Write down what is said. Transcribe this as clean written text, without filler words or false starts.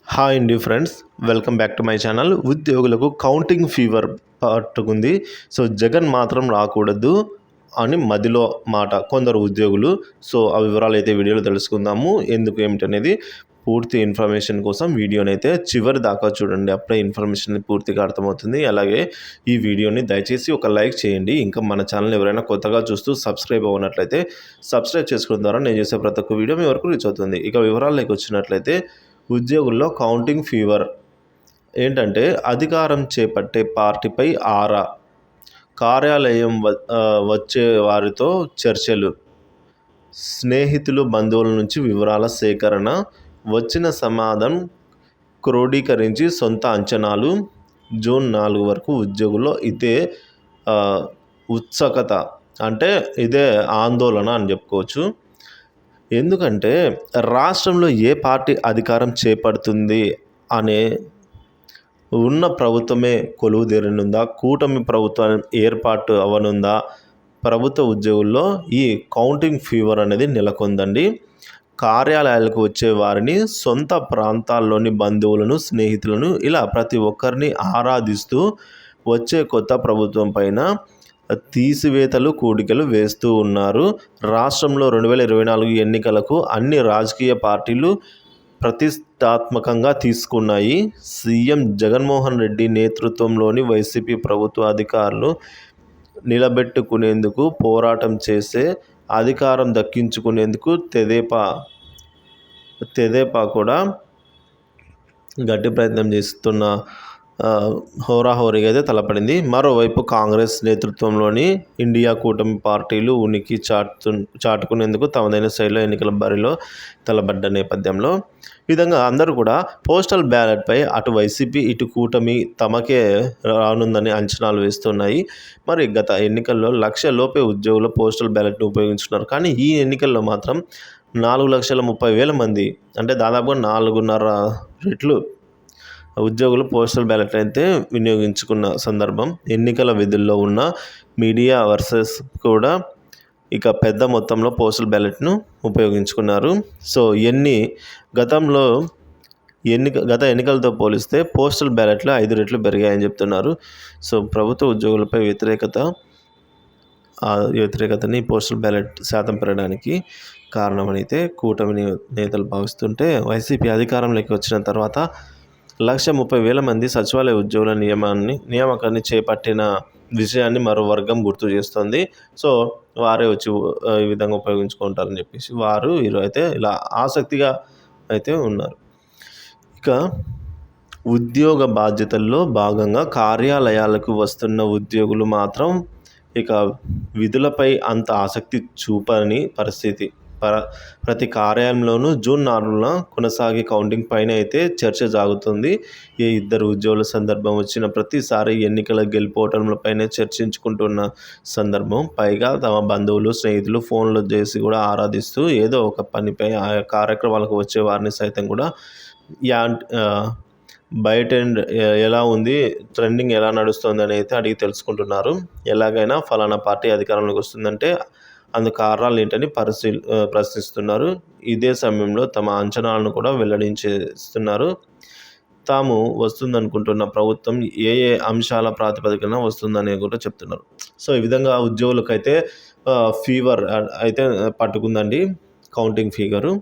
Hi అండి friends, welcome back to my channel. ఉద్యోగులకు counting fever పట్టుకుంది. సో జగన్ మాత్రం రాకూడదు అని మదిలో మాట కొందరు ఉద్యోగులు. సో ఆ వివరాలు అయితే వీడియోలో తెలుసుకుందాము. ఎందుకు ఏమిటనేది పూర్తి ఇన్ఫర్మేషన్ కోసం వీడియోని అయితే చివరి దాకా చూడండి. అప్పుడే ఇన్ఫర్మేషన్ పూర్తిగా అర్థమవుతుంది. అలాగే ఈ వీడియోని దయచేసి ఒక లైక్ చేయండి. ఇంకా మన ఛానల్ ఎవరైనా కొత్తగా చూస్తూ సబ్స్క్రైబ్ అవ్వనట్లయితే సబ్స్క్రైబ్ చేసుకోవడం ద్వారా నేను చేసే ప్రతి ఒక్క వీడియో మీ వరకు రీచ్ అవుతుంది. ఇక వివరాల్లోకి వచ్చినట్లయితే ఉద్యోగుల్లో కౌంటింగ్ ఫీవర్ ఏంటంటే అధికారం చేపట్టే పార్టీపై ఆరా, కార్యాలయం వచ్చే వారితో చర్చలు, స్నేహితులు బంధువుల నుంచి వివరాల సేకరణ, వచ్చిన సమాధానం క్రోడీకరించి సొంత అంచనాలు. జూన్ 4 వరకు ఉద్యోగుల్లో ఇదే ఉత్సుకత, అంటే ఇదే ఆందోళన అని చెప్పుకోవచ్చు. ఎందుకంటే రాష్ట్రంలో ఏ పార్టీ అధికారం చేపడుతుంది అనే ఉన్న ప్రభుత్వమే కొలువుదీరనుందా, కూటమి ప్రభుత్వం ఏర్పాటు అవ్వనుందా, ప్రభుత్వ ఉద్యోగుల్లో ఈ కౌంటింగ్ ఫీవర్ అనేది నెలకొందండి. కార్యాలయాలకు వచ్చే వారిని, సొంత ప్రాంతాల్లోని బంధువులను, స్నేహితులను ఇలా ప్రతి ఒక్కరిని ఆరాధిస్తూ వచ్చే కొత్త ప్రభుత్వం పైన తీసివేతలు, కూడికలు వేస్తూ ఉన్నారు. రాష్ట్రంలో 2024 ఎన్నికలకు అన్ని రాజకీయ పార్టీలు ప్రతిష్టాత్మకంగా తీసుకున్నాయి. సీఎం జగన్మోహన్ రెడ్డి నేతృత్వంలోని వైసీపీ ప్రభుత్వ అధికారులు నిలబెట్టుకునేందుకు పోరాటం చేసే, అధికారం దక్కించుకునేందుకు తెదేపా కూడా గట్టి ప్రయత్నం చేస్తున్న హోరాహోరీగా అయితే తలపడింది. మరోవైపు కాంగ్రెస్ నేతృత్వంలోని ఇండియా కూటమి పార్టీలు ఉనికి చాటుకునేందుకు తమదైన శైలిలో ఎన్నికల బరిలో తలబడ్డ నేపథ్యంలో ఈ విధంగా అందరూ కూడా పోస్టల్ బ్యాలెట్పై అటు వైసీపీ ఇటు కూటమి తమకే రానుందని అంచనాలు వేస్తున్నాయి. మరి గత ఎన్నికల్లో 1,00,000 లోపే ఉద్యోగులు పోస్టల్ బ్యాలెట్ను ఉపయోగించుకున్నారు. కానీ ఈ ఎన్నికల్లో మాత్రం 4,30,000 మంది, అంటే దాదాపుగా 4.5 రెట్లు ఉద్యోగులు పోస్టల్ బ్యాలెట్ అయితే వినియోగించుకున్న సందర్భం. ఎన్నికల విధుల్లో ఉన్న మీడియా వర్సెస్ కూడా ఇక పెద్ద మొత్తంలో పోస్టల్ బ్యాలెట్ను ఉపయోగించుకున్నారు. సో గత ఎన్నికలతో పోలిస్తే పోస్టల్ బ్యాలెట్లు 5 రెట్లు పెరిగాయని చెప్తున్నారు. సో ప్రభుత్వ ఉద్యోగులపై వ్యతిరేకతని పోస్టల్ బ్యాలెట్ శాతం పెరగడానికి కారణమని అయితే కూటమి నేతలు భావిస్తుంటే, వైసీపీ అధికారంలోకి వచ్చిన తర్వాత 1,30,000 మంది సచివాలయ ఉద్యోగుల నియామకాన్ని చేపట్టిన విషయాన్ని మరో వర్గం గుర్తు చేస్తుంది. సో వారే వచ్చి ఈ విధంగా ఉపయోగించుకుంటారని చెప్పేసి వీరు అయితే ఇలా ఆసక్తిగా అయితే ఉన్నారు. ఇక ఉద్యోగ బాధ్యతల్లో భాగంగా కార్యాలయాలకు వస్తున్న ఉద్యోగులు మాత్రం ఇక విధులపై అంత ఆసక్తి చూపని పరిస్థితి. ప్రతి కార్యాలయంలోనూ జూన్ 4న కొనసాగే కౌంటింగ్ పైన అయితే చర్చ సాగుతుంది. ఏ ఇద్దరు ఉద్యోగుల సందర్భం వచ్చిన ప్రతిసారి ఎన్నికల గెలుపోవటంపైనే చర్చించుకుంటున్న సందర్భం. పైగా తమ బంధువులు, స్నేహితులు ఫోన్లు చేసి కూడా ఆరాధిస్తూ ఏదో ఒక పనిపై ఆయా కార్యక్రమాలకు వచ్చే వారిని సైతం కూడా బయట ఎలా ఉంది, ట్రెండింగ్ ఎలా నడుస్తుంది అని అయితే అడిగి తెలుసుకుంటున్నారు. ఎలాగైనా ఫలానా పార్టీ అధికారంలోకి వస్తుందంటే అందుకు కారణాలు ఏంటని ప్రశ్నిస్తున్నారు. ఇదే సమయంలో తమ అంచనాలను కూడా వెల్లడించేస్తున్నారు. తాము వస్తుందనుకుంటున్న ప్రభుత్వం ఏ అంశాల ప్రాతిపదికన వస్తుందని కూడా చెప్తున్నారు. సో ఈ విధంగా ఉద్యోగులకైతే ఫీవర్ అయితే పట్టుకుందండి, కౌంటింగ్ ఫీవరు.